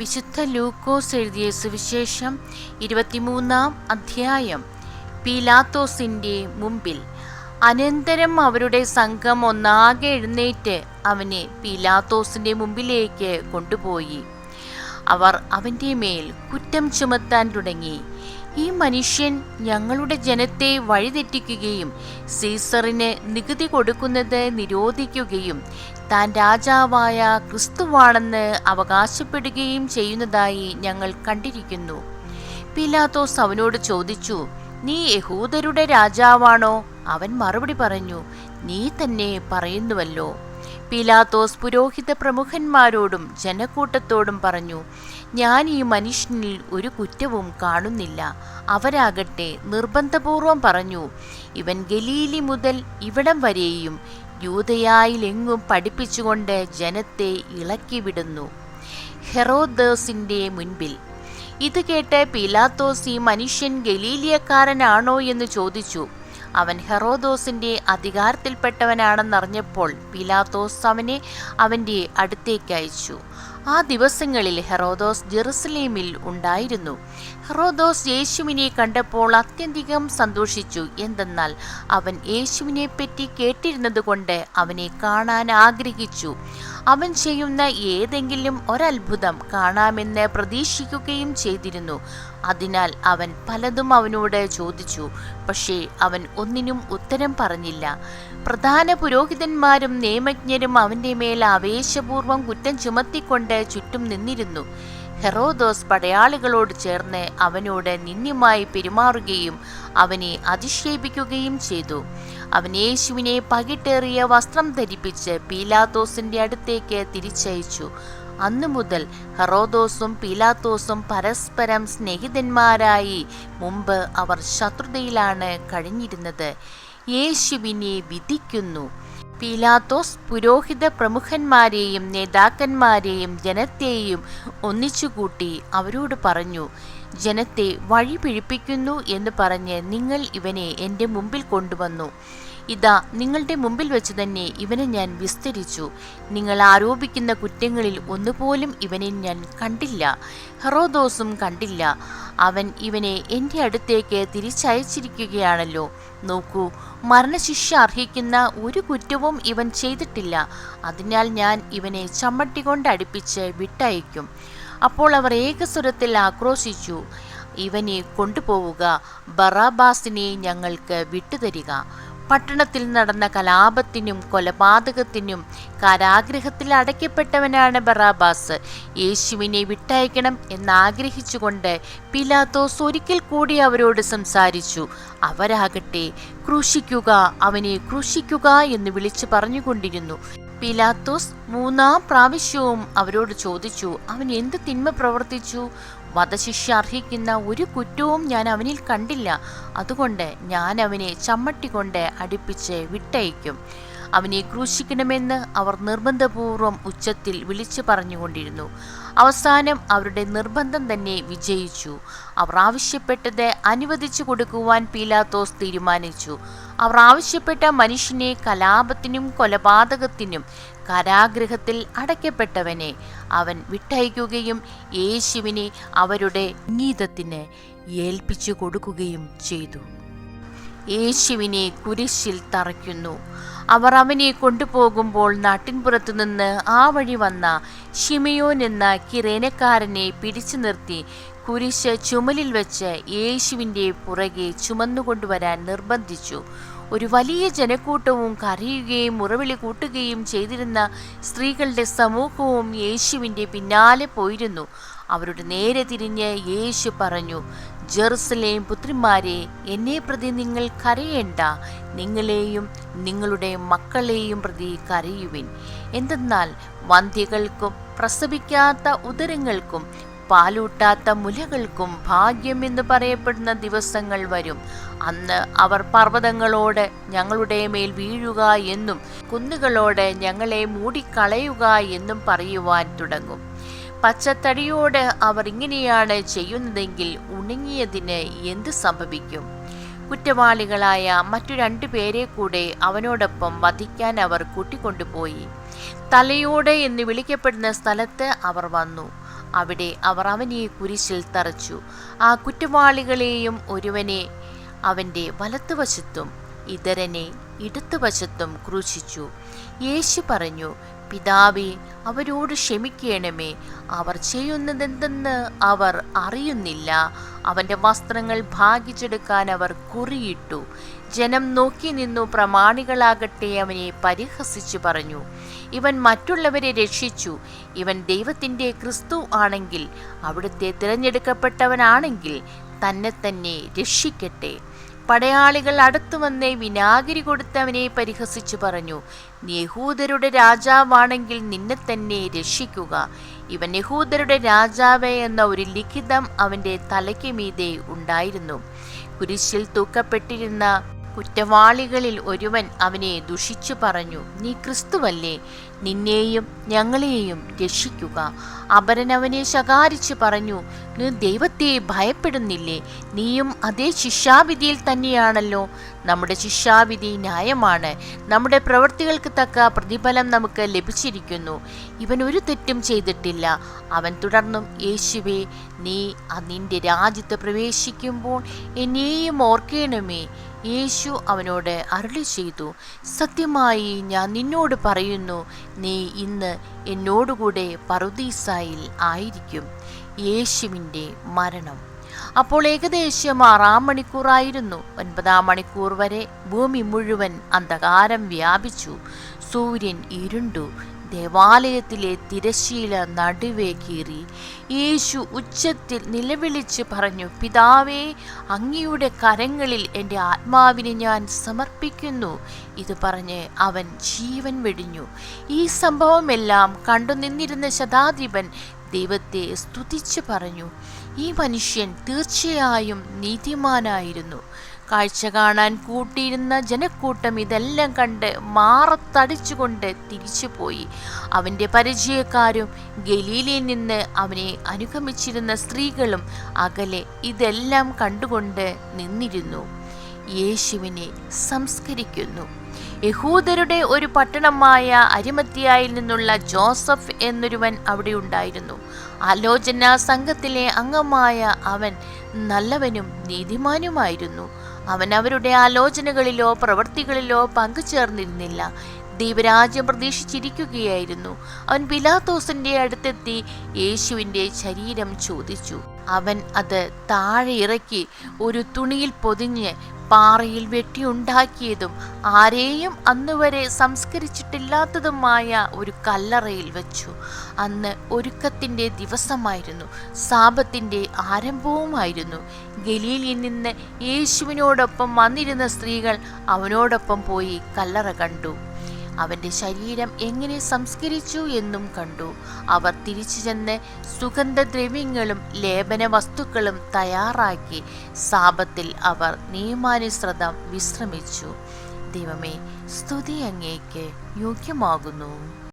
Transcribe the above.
വിശുദ്ധ ലൂക്കോസ് എഴുതിയ സുവിശേഷം 23-ാം അധ്യായം. പീലാത്തോസിന്റെ മുമ്പിൽ. അനന്തരം അവരുടെ സംഘം ഒന്നാകെ എഴുന്നേറ്റ് അവനെ പീലാത്തോസിന്റെ മുമ്പിലേക്ക് കൊണ്ടുപോയി. അവർ അവന്റെ മേൽ കുറ്റം ചുമത്താൻ തുടങ്ങി. ഈ മനുഷ്യൻ ഞങ്ങളുടെ ജനത്തെ വഴിതെറ്റിക്കുകയും സീസറിന് നികുതി കൊടുക്കുന്നത് നിരോധിക്കുകയും താൻ രാജാവായ ക്രിസ്തുവാണെന്ന് അവകാശപ്പെടുകയും ചെയ്യുന്നതായി ഞങ്ങൾ കണ്ടിരിക്കുന്നു. പീലാത്തോസ് അവനോട് ചോദിച്ചു, നീ യഹൂദരുടെ രാജാവാണോ? അവൻ മറുപടി പറഞ്ഞു, നീ തന്നെ പറയുന്നുവല്ലോ. പീലാത്തോസ് പുരോഹിത പ്രമുഖന്മാരോടും ജനക്കൂട്ടത്തോടും പറഞ്ഞു, ഞാൻ ഈ മനുഷ്യനിൽ ഒരു കുറ്റവും കാണുന്നില്ല. അവരാകട്ടെ നിർബന്ധപൂർവം പറഞ്ഞു, ഇവൻ ഗലീലി മുതൽ ഇവിടം വരെയും യൂദയായിലെങ്ങും പഠിപ്പിച്ചുകൊണ്ട് ജനത്തെ ഇളക്കിവിടുന്നു. ഹെറോദോസിന്റെ മുൻപിൽ. ഇത് കേട്ട് പീലാത്തോസ് ഈ മനുഷ്യൻ ഗലീലിയക്കാരനാണോ എന്ന് ചോദിച്ചു. അവൻ ഹെറോദോസിന്റെ അധികാരത്തിൽപ്പെട്ടവനാണെന്നറിഞ്ഞപ്പോൾ പീലാത്തോസ് അവനെ അവന്റെ അടുത്തേക്ക് അയച്ചു. ആ ദിവസങ്ങളിൽ ഹെറോദോസ് ജെറുസലേമിൽ ഉണ്ടായിരുന്നു. ഹെറോദോസ് യേശുവിനെ കണ്ടപ്പോൾ അത്യധികം സന്തോഷിച്ചു. എന്തെന്നാൽ അവൻ യേശുവിനെപ്പറ്റി കേട്ടിരുന്നത് കൊണ്ട് അവനെ കാണാൻ ആഗ്രഹിച്ചു. അവൻ ചെയ്യുന്ന ഏതെങ്കിലും ഒരത്ഭുതം കാണാമെന്ന് പ്രതീക്ഷിക്കുകയും ചെയ്തിരുന്നു. അതിനാൽ അവൻ പലതും അവനോട് ചോദിച്ചു. പക്ഷേ അവൻ ഒന്നിനും ഉത്തരം പറഞ്ഞില്ല. പ്രധാന പുരോഹിതന്മാരും നിയമജ്ഞരും അവന്റെ മേൽ ആവേശപൂർവ്വം കുറ്റം ചുമത്തിക്കൊണ്ട് ചുറ്റും നിന്നിരുന്നു. ഹെറോദോസ് പടയാളികളോട് ചേർന്ന് അവനോട് നിന്ദ്യമായി പെരുമാറുകയും അവനെ അധിക്ഷേപിക്കുകയും ചെയ്തു. അവൻ യേശുവിനെ പകിട്ടേറിയ വസ്ത്രം ധരിപ്പിച്ച് പീലാത്തോസിന്റെ അടുത്തേക്ക് തിരിച്ചയച്ചു. അന്നു മുതൽ ഹെറോദോസും പീലാത്തോസും പരസ്പരം സ്നേഹിതന്മാരായി. മുമ്പ് അവർ ശത്രുതയിലാണ് കഴിഞ്ഞിരുന്നത്. യേശുവിനെ വിധിക്കുന്നു. പീലാത്തോസ് പുരോഹിത പ്രമുഖന്മാരെയും നേതാക്കന്മാരെയും ജനത്തെയും ഒന്നിച്ചുകൂട്ടി അവരോട് പറഞ്ഞു, ജനത്തെ വഴി പിഴപ്പിക്കുന്നു എന്ന് പറഞ്ഞ് നിങ്ങൾ ഇവനെ എൻ്റെ മുമ്പിൽ കൊണ്ടുവന്നു. ഇതാ, നിങ്ങളുടെ മുമ്പിൽ വെച്ച് തന്നെ ഇവനെ ഞാൻ വിസ്തരിച്ചു. നിങ്ങൾ ആരോപിക്കുന്ന കുറ്റങ്ങളിൽ ഒന്നുപോലും ഇവനെ ഞാൻ കണ്ടില്ല, ഹെറോദോസും കണ്ടില്ല. അവൻ ഇവനെ എൻ്റെ അടുത്തേക്ക് തിരിച്ചയച്ചിരിക്കുകയാണല്ലോ. നോക്കൂ, മരണശിക്ഷ അർഹിക്കുന്ന ഒരു കുറ്റവും ഇവൻ ചെയ്തിട്ടില്ല. അതിനാൽ ഞാൻ ഇവനെ ചമ്മട്ടി കൊണ്ട് അടിപ്പിച്ച് വിട്ടയക്കും. അപ്പോൾ അവർ ഏകസ്വരത്തിൽ ആക്രോശിച്ചു, ഇവനെ കൊണ്ടുപോവുക, ബറാബാസിനെ ഞങ്ങൾക്ക് വിട്ടുതരിക. പട്ടണത്തിൽ നടന്ന കലാപത്തിനും കൊലപാതകത്തിനും കാരാഗൃഹത്തിൽ അടയ്ക്കപ്പെട്ടവനാണ് ബറാബാസ്. യേശുവിനെ വിട്ടയക്കണം എന്നാഗ്രഹിച്ചുകൊണ്ട് പീലാത്തോസ് ഒരിക്കൽ കൂടി അവരോട് സംസാരിച്ചു. അവരാകട്ടെ, ക്രൂശിക്കുക, അവനെ ക്രൂശിക്കുക എന്ന് വിളിച്ചു പറഞ്ഞുകൊണ്ടിരുന്നു. പീലാത്തോസ് 3-ാം പ്രാവശ്യവും അവരോട് ചോദിച്ചു, അവൻ എന്ത് തിന്മ പ്രവർത്തിച്ചു? വധശിക്ഷ അർഹിക്കുന്ന ഒരു കുറ്റവും ഞാൻ അവനിൽ കണ്ടില്ല. അതുകൊണ്ട് ഞാൻ അവനെ ചമ്മട്ടി കൊണ്ട് അടിപ്പിച്ച് വിട്ടയക്കും. അവനെ ക്രൂശിക്കണമെന്ന് അവർ നിർബന്ധപൂർവം ഉച്ചത്തിൽ വിളിച്ചു പറഞ്ഞുകൊണ്ടിരുന്നു. അവസാനം അവരുടെ നിർബന്ധം തന്നെ വിജയിച്ചു. അവർ ആവശ്യപ്പെട്ടത് അനുവദിച്ചു കൊടുക്കുവാൻ പീലാത്തോസ് തീരുമാനിച്ചു. അവർ ആവശ്യപ്പെട്ട മനുഷ്യനെ, കലാപത്തിനും കൊലപാതകത്തിനും കാരാഗൃഹത്തിൽ അടയ്ക്കപ്പെട്ടവനെ അവൻ വിട്ടയക്കുകയും യേശുവിനെ അവരുടെ ഗീതത്തിന് ഏൽപ്പിച്ചു കൊടുക്കുകയും ചെയ്തു. യേശുവിനെ കുരിശിൽ തറയ്ക്കുന്നു. അവർ അവനെ കൊണ്ടുപോകുമ്പോൾ നാട്ടിൻപുറത്തു നിന്ന് ആ വഴി വന്ന ശിമയോൻ എന്ന കിരേനക്കാരനെ പിടിച്ചു നിർത്തി കുരിശ് ചുമലിൽ വെച്ച് യേശുവിൻ്റെ പുറകെ ചുമന്നുകൊണ്ടുവരാൻ നിർബന്ധിച്ചു. ഒരു വലിയ ജനക്കൂട്ടവും കരയുകയും മുറവിളി കൂട്ടുകയും ചെയ്തിരുന്ന സ്ത്രീകളുടെ സമൂഹവും യേശുവിൻ്റെ പിന്നാലെ പോയിരുന്നു. അവരുടെ നേരെ തിരിഞ്ഞ് യേശു പറഞ്ഞു, ജെറുസലേം പുത്രിമാരെ, എന്നെ പ്രതി നിങ്ങൾ കരയേണ്ട. നിങ്ങളെയും നിങ്ങളുടെ മക്കളെയും പ്രതി കരയുവിൻ. എന്തെന്നാൽ വന്ധ്യകൾക്കും പ്രസവിക്കാത്ത ഉദരങ്ങൾക്കും പാലൂട്ടാത്ത മുലകൾക്കും ഭാഗ്യം എന്ന് പറയപ്പെടുന്ന ദിവസങ്ങൾ വരും. അന്ന് അവർ പർവ്വതങ്ങളോട് ഞങ്ങളുടെ മേൽ വീഴുക എന്നും കുന്നുകളോട് ഞങ്ങളെ മൂടിക്കളയുക എന്നും പറയുവാൻ തുടങ്ങും. പച്ചത്തടിയോട് അവർ ഇങ്ങനെയാണ് ചെയ്യുന്നതെങ്കിൽ ഉണങ്ങിയതിന് എന്ത് സംഭവിക്കും? കുറ്റവാളികളായ മറ്റു 2 പേരെ കൂടെ അവനോടൊപ്പം വധിക്കാൻ അവർ കൂട്ടിക്കൊണ്ടുപോയി. തലയോട് എന്ന് വിളിക്കപ്പെടുന്ന സ്ഥലത്ത് അവർ വന്നു. അവിടെ അവർ അവനെ കുരിശിൽ തറച്ചു. ആ കുറ്റവാളികളെയും ഒരുവനെ അവൻ്റെ വലത്തുവശത്തും ഇതരനെ ഇടത്തുവശത്തും ക്രൂശിച്ചു. യേശു പറഞ്ഞു, പിതാവേ, അവരോട് ക്ഷമിക്കണമേ, അവർ ചെയ്യുന്നതെന്തെന്ന് അവർ അറിയുന്നില്ല. അവൻ്റെ വസ്ത്രങ്ങൾ ഭാഗിച്ചെടുക്കാൻ അവർ കുറിയിട്ടു. ജനം നോക്കി നിന്നു. പ്രമാണികളാകട്ടെ അവനെ പരിഹസിച്ചു പറഞ്ഞു, ഇവൻ മറ്റുള്ളവരെ രക്ഷിച്ചു. ഇവൻ ദൈവത്തിൻ്റെ ക്രിസ്തു ആണെങ്കിൽ, അവിടുത്തെ തിരഞ്ഞെടുക്കപ്പെട്ടവനാണെങ്കിൽ തന്നെ തന്നെ രക്ഷിക്കട്ടെ. പടയാളികൾ അടുത്തു വന്ന് വിനാഗിരി കൊടുത്തവനെ പരിഹസിച്ചു പറഞ്ഞു, നീ യഹൂദരുടെ രാജാവാണെങ്കിൽ നിന്നെ തന്നെ രക്ഷിക്കുക. ഇവൻ യഹൂദരുടെ രാജാവേ എന്ന ഒരു ലിഖിതം അവൻ്റെ തലയ്ക്ക് മീതെ ഉണ്ടായിരുന്നു. കുരിശിൽ തൂക്കപ്പെട്ടിരുന്ന കുറ്റവാളികളിൽ ഒരുവൻ അവനെ ദുഷിച്ചു പറഞ്ഞു, നീ ക്രിസ്തുവല്ലേ? നിന്നെയും ഞങ്ങളെയും രക്ഷിക്കുക. അപരൻ അവനെ ശകാരിച്ചു പറഞ്ഞു, നീ ദൈവത്തെ ഭയപ്പെടുന്നില്ലേ? നീയും അതേ ശിക്ഷാവിധിയിൽ തന്നെയാണല്ലോ. നമ്മുടെ ശിക്ഷാവിധി ന്യായമാണ്. നമ്മുടെ പ്രവൃത്തികൾക്ക് തക്ക പ്രതിഫലം നമുക്ക് ലഭിച്ചിരിക്കുന്നു. ഇവൻ ഒരു തെറ്റും ചെയ്തിട്ടില്ല. അവൻ തുടർന്നും, യേശുവേ, നീ നിന്റെ രാജ്യത്ത് പ്രവേശിക്കുമ്പോൾ എന്നെയും ഓർക്കണമേ. യേശു അവനോട് അരുളി ചെയ്തു, സത്യമായി ഞാൻ നിന്നോട് പറയുന്നു, നീ ഇന്ന് എന്നോടുകൂടെ പറുദീസായിൽ ആയിരിക്കും. യേശുവിൻ്റെ മരണം. അപ്പോൾ ഏകദേശം 6-ാം മണിക്കൂറായിരുന്നു. 9-ാം മണിക്കൂർ വരെ ഭൂമി മുഴുവൻ അന്ധകാരം വ്യാപിച്ചു. സൂര്യൻ ഇരുണ്ടു. ദേവാലയത്തിലെ തിരശ്ശീല നടുവേ കീറി. യേശു ഉച്ചത്തിൽ നിലവിളിച്ച് പറഞ്ഞു, പിതാവേ, അങ്ങയുടെ കരങ്ങളിൽ എൻ്റെ ആത്മാവിനെ ഞാൻ സമർപ്പിക്കുന്നു. ഇത് പറഞ്ഞ് അവൻ ജീവൻ വെടിഞ്ഞു. ഈ സംഭവമെല്ലാം കണ്ടു നിന്നിരുന്ന ശതാധിപൻ ദൈവത്തെ സ്തുതിച്ചു പറഞ്ഞു, ഈ മനുഷ്യൻ തീർച്ചയായും നീതിമാനായിരുന്നു. കാഴ്ച കാണാൻ കൂട്ടിയിരുന്ന ജനക്കൂട്ടം ഇതെല്ലാം കണ്ട് മാറത്തടിച്ചുകൊണ്ട് തിരിച്ചുപോയി. അവൻ്റെ പരിചയക്കാരും ഗലീലയിൽ നിന്ന് അവനെ അനുഗമിച്ചിരുന്ന സ്ത്രീകളും അകലെ ഇതെല്ലാം കണ്ടുകൊണ്ട് നിന്നിരുന്നു. യേശുവിനെ സംസ്കരിക്കുന്നു. യഹൂദരുടെ ഒരു പട്ടണമായ അരിമത്യായിൽ നിന്നുള്ള ജോസഫ് എന്നൊരുവൻ അവിടെ ഉണ്ടായിരുന്നു. ആലോചനാ സംഘത്തിലെ അംഗമായ അവൻ നല്ലവനും നീതിമാനുമായിരുന്നു. അവൻ അവരുടെ ആലോചനകളിലോ പ്രവൃത്തികളിലോ പങ്കുചേർന്നിരുന്നില്ല. ദൈവരാജ്യം പ്രതീക്ഷിച്ചിരിക്കുകയായിരുന്നു. അവൻ പിലാത്തോസിന്റെ അടുത്തെത്തി യേശുവിൻ്റെ ശരീരം ചോദിച്ചു. അവൻ അത് താഴെ ഇറക്കി ഒരു തുണിയിൽ പൊതിഞ്ഞ് പാറയിൽ വെട്ടിയുണ്ടാക്കിയതും ആരെയും അന്നുവരെ സംസ്കരിച്ചിട്ടില്ലാത്തതുമായ ഒരു കല്ലറയിൽ വെച്ചു. അന്ന് ഒരുക്കത്തിൻ്റെ ദിവസമായിരുന്നു. സാബത്തിന്റെ ആരംഭവുമായിരുന്നു. ഗലീലയിൽ നിന്ന് യേശുവിനോടൊപ്പം വന്നിരുന്ന സ്ത്രീകൾ അവനോടൊപ്പം പോയി കല്ലറ കണ്ടു. അവൻ്റെ ശരീരം എങ്ങനെ സംസ്കരിച്ചു എന്നും കണ്ടു. അവർ തിരിച്ചു ചെന്ന് സുഗന്ധദ്രവ്യങ്ങളും ലേപന വസ്തുക്കളും തയ്യാറാക്കി. സാബത്തിൽ അവർ നിയമാനുസൃതം വിശ്രമിച്ചു. ദൈവമേ, സ്തുതി അങ്ങേക്ക് യോഗ്യമാകുന്നു.